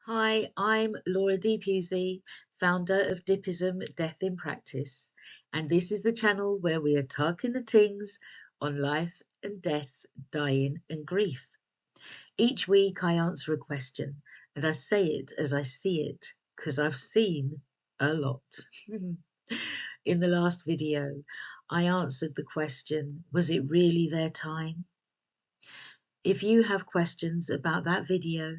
Hi, I'm Laura D. Pusey, founder of Dippism Death in Practice, and this is the channel where we are talking the things on life and death, dying and grief. Each week I answer a question and I say it as I see it because I've seen a lot. In the last video, I answered the question, was it really their time? If you have questions about that video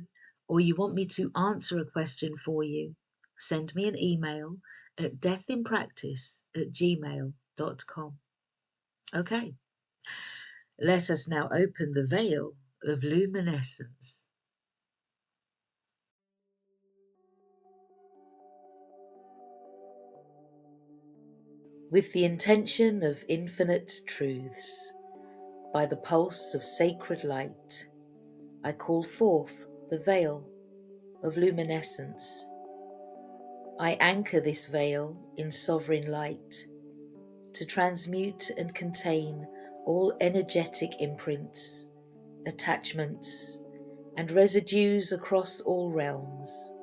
or you want me to answer a question for you, send me an email at deathinpractice@gmail.com. Okay, let us now open the veil of luminescence. With the intention of infinite truths, by the pulse of sacred light, I call forth the veil of luminescence. I anchor this veil in sovereign light to transmute and contain all energetic imprints, attachments, and residues across all realms.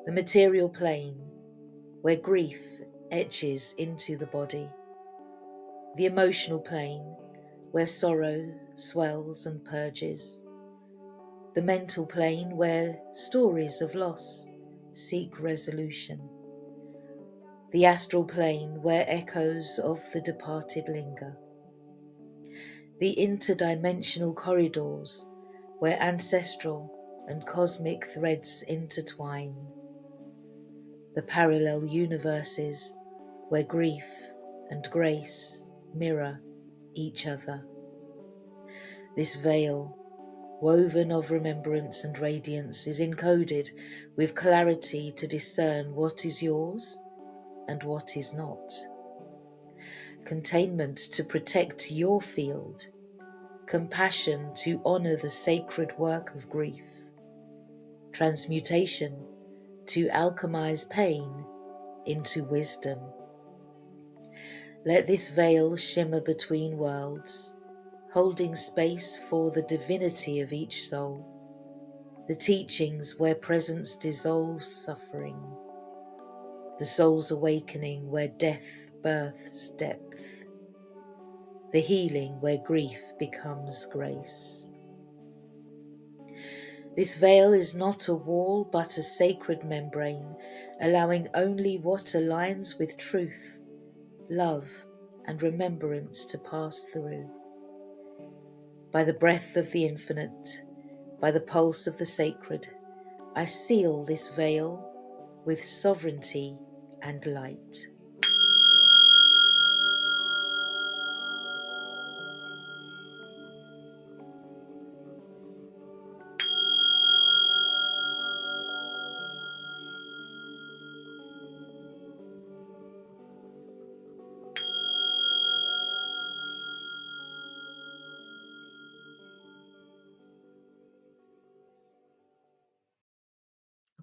The material plane, where grief etches into the body. The emotional plane, where sorrow swells and purges. The mental plane, where stories of loss seek resolution. The astral plane, where echoes of the departed linger. The interdimensional corridors, where ancestral and cosmic threads intertwine. The parallel universes, where grief and grace mirror each other. This veil, woven of remembrance and radiance, is encoded with clarity to discern what is yours and what is not. Containment to protect your field. Compassion to honour the sacred work of grief. Transmutation to alchemize pain into wisdom. Let this veil shimmer between worlds, holding space for the divinity of each soul, the teachings where presence dissolves suffering, the soul's awakening where death births depth, the healing where grief becomes grace. This veil is not a wall but a sacred membrane, allowing only what aligns with truth, love, and remembrance to pass through. By the breath of the infinite, by the pulse of the sacred, I seal this veil with sovereignty and light.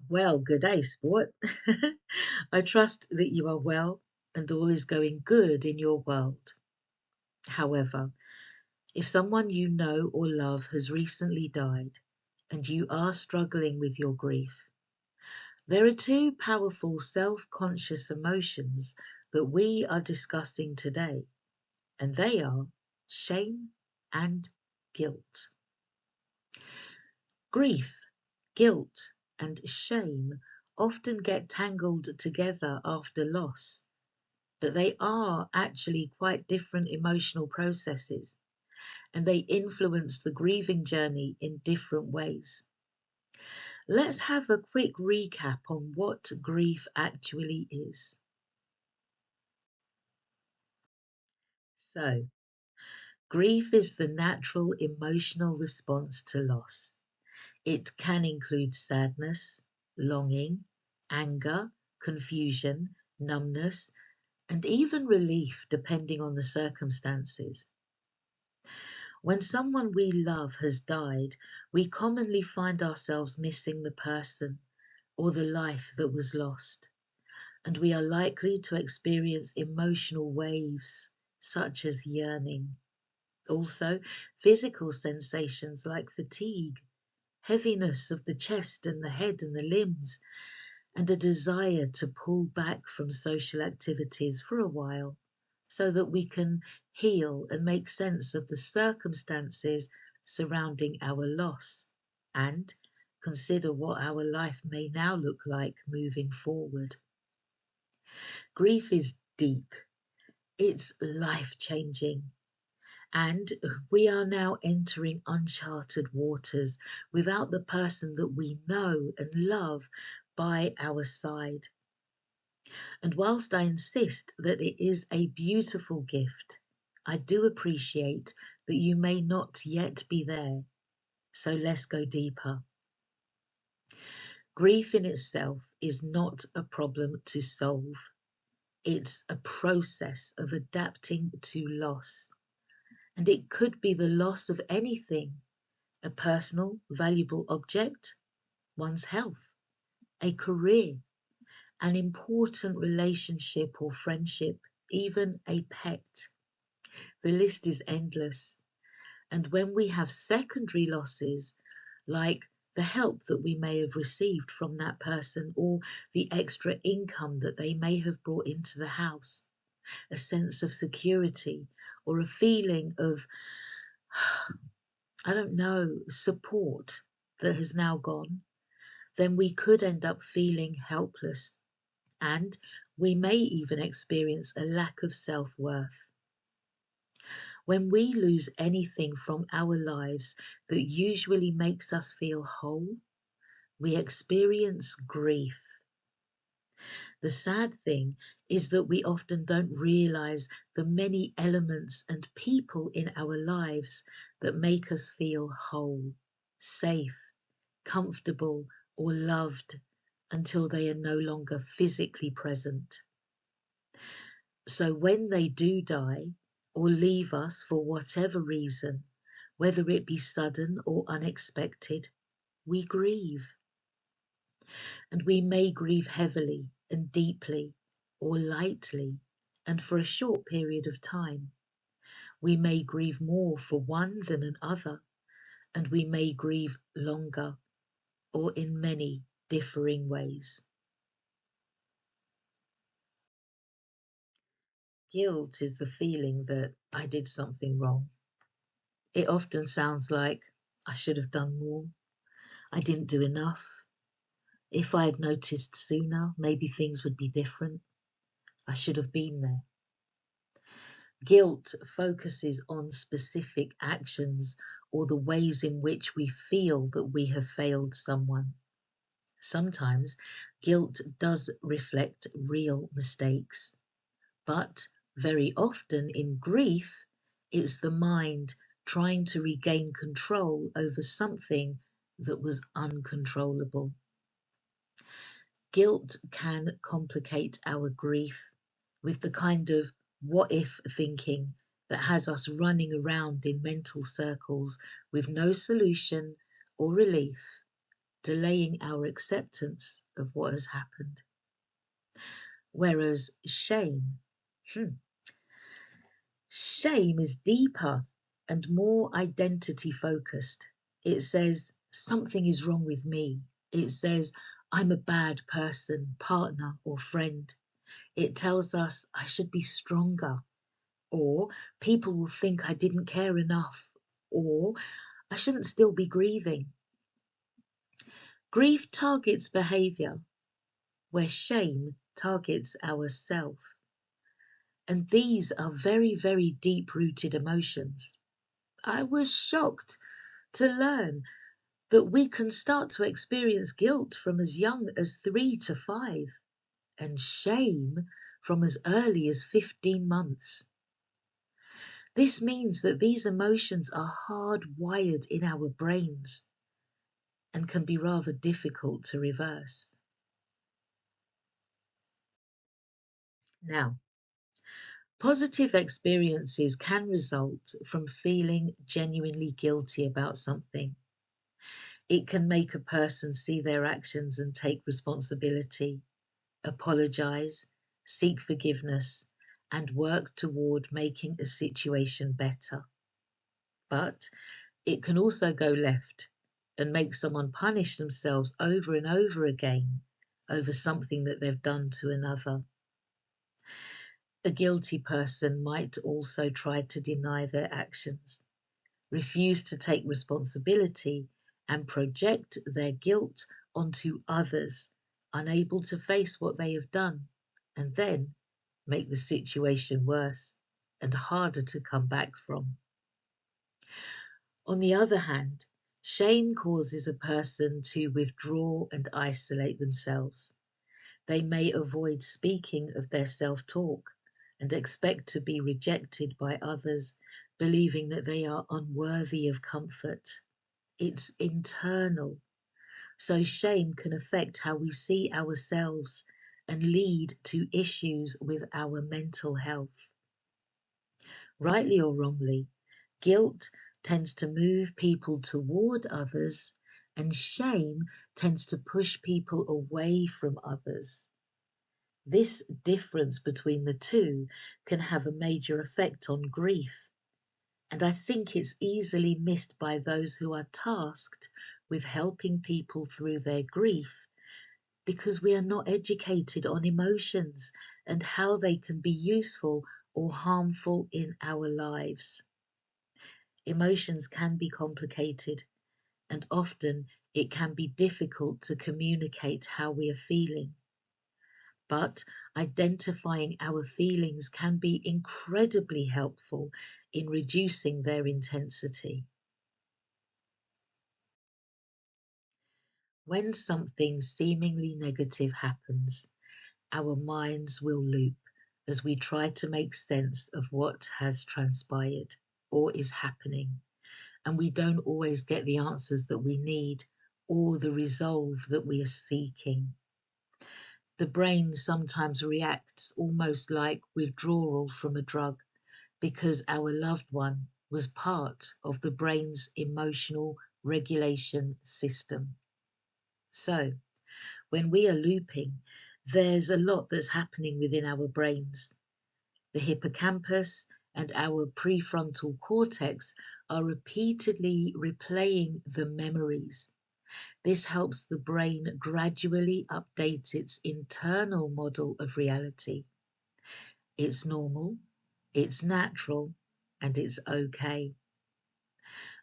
Well, good day, sport. I trust that you are well and all is going good in your world. However, if someone you know or love has recently died and you are struggling with your grief, there are two powerful self-conscious emotions that we are discussing today, and they are shame and guilt. Grief, guilt, and shame often get tangled together after loss, but they are actually quite different emotional processes, and they influence the grieving journey in different ways. Let's have a quick recap on what grief actually is. So, grief is the natural emotional response to loss. It can include sadness, longing, anger, confusion, numbness, and even relief depending on the circumstances. When someone we love has died, we commonly find ourselves missing the person or the life that was lost, and we are likely to experience emotional waves such as yearning. Also, physical sensations like fatigue, heaviness of the chest and the head and the limbs, and a desire to pull back from social activities for a while so that we can heal and make sense of the circumstances surrounding our loss and consider what our life may now look like moving forward. Grief is deep, it's life-changing, and we are now entering uncharted waters without the person that we know and love by our side. And whilst I insist that it is a beautiful gift, I do appreciate that you may not yet be there. So let's go deeper. Grief in itself is not a problem to solve. It's a process of adapting to loss. And it could be the loss of anything, a personal, valuable object, one's health, a career, an important relationship or friendship, even a pet. The list is endless. And when we have secondary losses, like the help that we may have received from that person or the extra income that they may have brought into the house, a sense of security or a feeling of, I don't know, support that has now gone, then we could end up feeling helpless, and we may even experience a lack of self-worth. When we lose anything from our lives that usually makes us feel whole, we experience grief. The sad thing is that we often don't realize the many elements and people in our lives that make us feel whole, safe, comfortable, or loved until they are no longer physically present. So when they do die or leave us for whatever reason, whether it be sudden or unexpected, we grieve. And we may grieve heavily and deeply or lightly and for a short period of time. We may grieve more for one than another, and we may grieve longer or in many differing ways. Guilt is the feeling that I did something wrong. It often sounds like I should have done more. I didn't do enough. If I had noticed sooner, maybe things would be different. I should have been there. Guilt focuses on specific actions or the ways in which we feel that we have failed someone. Sometimes guilt does reflect real mistakes, but very often in grief, it's the mind trying to regain control over something that was uncontrollable. Guilt can complicate our grief with the kind of what if thinking that has us running around in mental circles with no solution or relief, delaying our acceptance of what has happened. Whereas shame, shame is deeper and more identity focused. It says something is wrong with me. It says I'm a bad person, partner, or friend. It tells us I should be stronger, or people will think I didn't care enough, or I shouldn't still be grieving. Grief targets behaviour, where shame targets our self. And these are very, very deep-rooted emotions. I was shocked to learn that we can start to experience guilt from as young as 3 to 5, and shame from as early as 15 months. This means that these emotions are hardwired in our brains and can be rather difficult to reverse. Now, positive experiences can result from feeling genuinely guilty about something. It can make a person see their actions and take responsibility, apologize, seek forgiveness, and work toward making a situation better. But it can also go left and make someone punish themselves over and over again over something that they've done to another. A guilty person might also try to deny their actions, refuse to take responsibility, and project their guilt onto others, unable to face what they have done, and then make the situation worse and harder to come back from. On the other hand, shame causes a person to withdraw and isolate themselves. They may avoid speaking of their self-talk and expect to be rejected by others, believing that they are unworthy of comfort. It's internal. So shame can affect how we see ourselves and lead to issues with our mental health. Rightly or wrongly, guilt tends to move people toward others, and shame tends to push people away from others. This difference between the two can have a major effect on grief, and I think it's easily missed by those who are tasked with helping people through their grief, because we are not educated on emotions and how they can be useful or harmful in our lives. Emotions can be complicated, and often it can be difficult to communicate how we are feeling. But identifying our feelings can be incredibly helpful in reducing their intensity. When something seemingly negative happens, our minds will loop as we try to make sense of what has transpired or is happening, and we don't always get the answers that we need or the resolve that we are seeking. The brain sometimes reacts almost like withdrawal from a drug because our loved one was part of the brain's emotional regulation system. So, when we are looping, there's a lot that's happening within our brains. The hippocampus and our prefrontal cortex are repeatedly replaying the memories. This helps the brain gradually update its internal model of reality. It's normal, it's natural, and it's okay.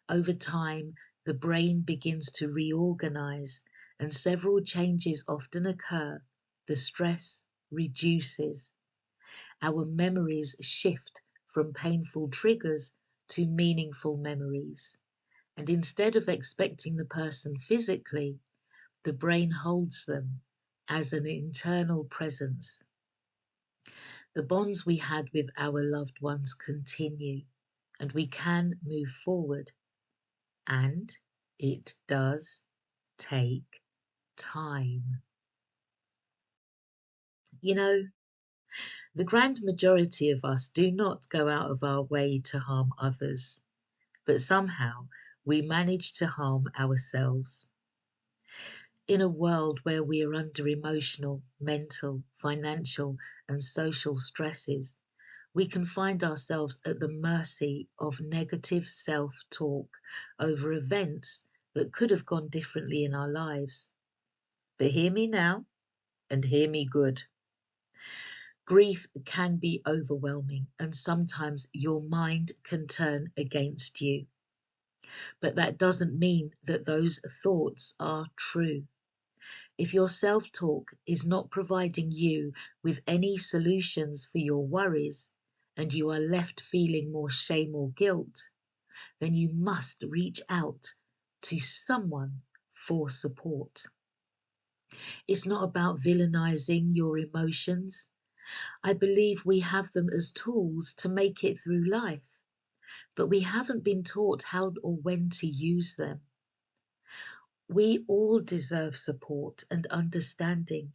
Over time, the brain begins to reorganize, and several changes often occur. The stress reduces. Our memories shift from painful triggers to meaningful memories. And instead of expecting the person physically, the brain holds them as an internal presence. The bonds we had with our loved ones continue, and we can move forward. And it does take time. You know, the grand majority of us do not go out of our way to harm others, but somehow we manage to harm ourselves. In a world where we are under emotional, mental, financial, and social stresses, we can find ourselves at the mercy of negative self-talk over events that could have gone differently in our lives. But hear me now, and hear me good. Grief can be overwhelming, and sometimes your mind can turn against you. But that doesn't mean that those thoughts are true. If your self-talk is not providing you with any solutions for your worries, and you are left feeling more shame or guilt, then you must reach out to someone for support. It's not about villainizing your emotions. I believe we have them as tools to make it through life, but we haven't been taught how or when to use them. We all deserve support and understanding,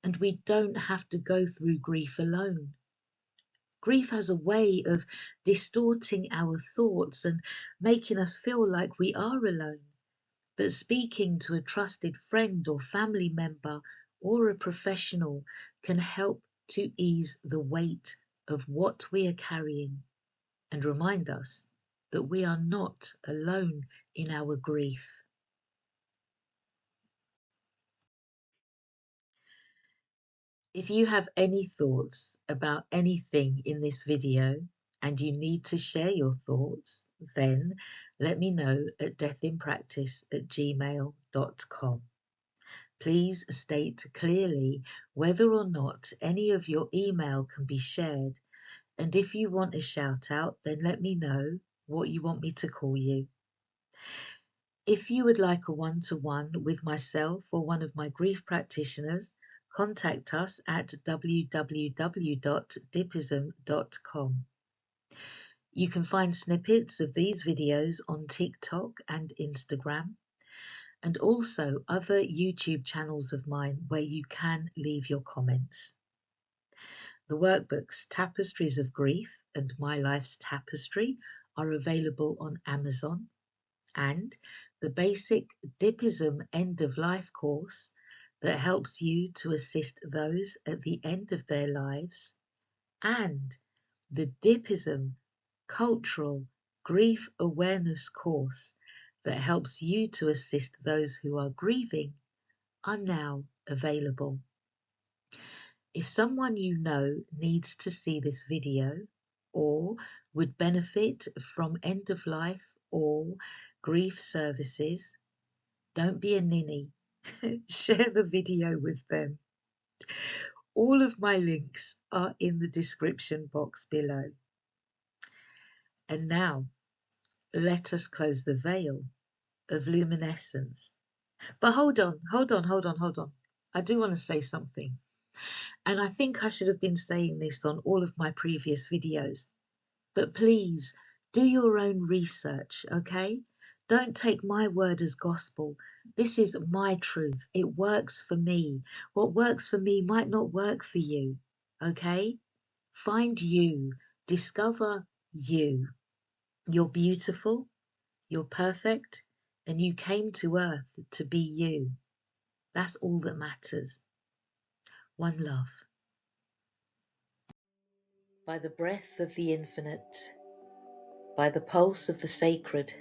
and we don't have to go through grief alone. Grief has a way of distorting our thoughts and making us feel like we are alone. But speaking to a trusted friend or family member or a professional can help to ease the weight of what we are carrying and remind us that we are not alone in our grief. If you have any thoughts about anything in this video and you need to share your thoughts, then let me know at deathinpractice@gmail.com. Please state clearly whether or not any of your email can be shared, and if you want a shout out, then let me know what you want me to call you. If you would like a one-to-one with myself or one of my grief practitioners, contact us at www.dipism.com. You can find snippets of these videos on TikTok and Instagram, and also other YouTube channels of mine where you can leave your comments. The workbooks Tapestries of Grief and My Life's Tapestry are available on Amazon, and the basic Dipism End of Life course that helps you to assist those at the end of their lives, and the Dipism Cultural Grief Awareness course that helps you to assist those who are grieving are now available. If someone you know needs to see this video or would benefit from end of life or grief services, don't be a ninny. Share the video with them. All of my links are in the description box below. And now, let us close the veil of luminescence. But hold on. I do want to say something. And I think I should have been saying this on all of my previous videos. But please, do your own research, okay? Don't take my word as gospel. This is my truth. It works for me. What works for me might not work for you, okay? Find you. Discover you. You're beautiful. You're perfect. And you came to earth to be you. That's all that matters. One love. By the breath of the infinite, by the pulse of the sacred,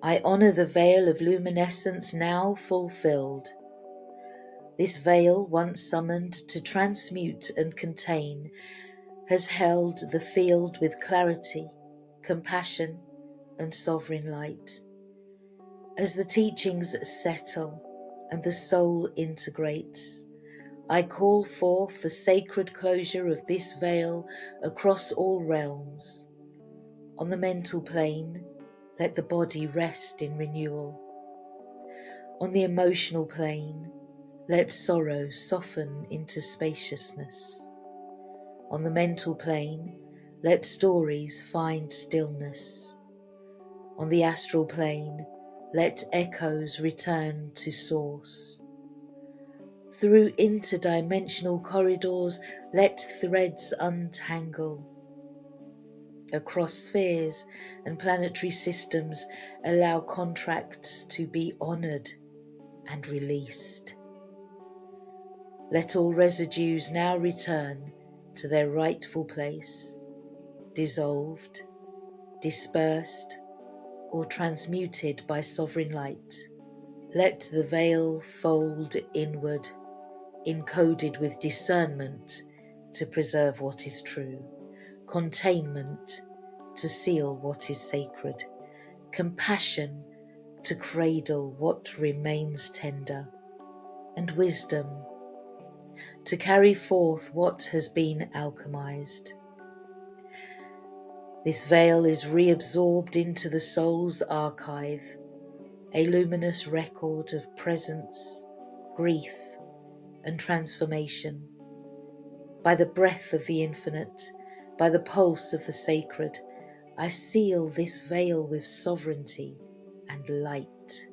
I honour the veil of luminescence now fulfilled. This veil, once summoned to transmute and contain, has held the field with clarity, compassion, and sovereign light. As the teachings settle and the soul integrates, I call forth the sacred closure of this veil across all realms. On the mental plane, let the body rest in renewal. On the emotional plane, let sorrow soften into spaciousness. On the mental plane, let stories find stillness. On the astral plane, let echoes return to source. Through interdimensional corridors, let threads untangle. Across spheres and planetary systems, allow contracts to be honoured and released. Let all residues now return to their rightful place, dissolved, dispersed, or transmuted by sovereign light. Let the veil fold inward, encoded with discernment to preserve what is true, containment to seal what is sacred, compassion to cradle what remains tender, and wisdom to carry forth what has been alchemized. This veil is reabsorbed into the soul's archive, a luminous record of presence, grief, and transformation. By the breath of the infinite, by the pulse of the sacred, I seal this veil with sovereignty and light.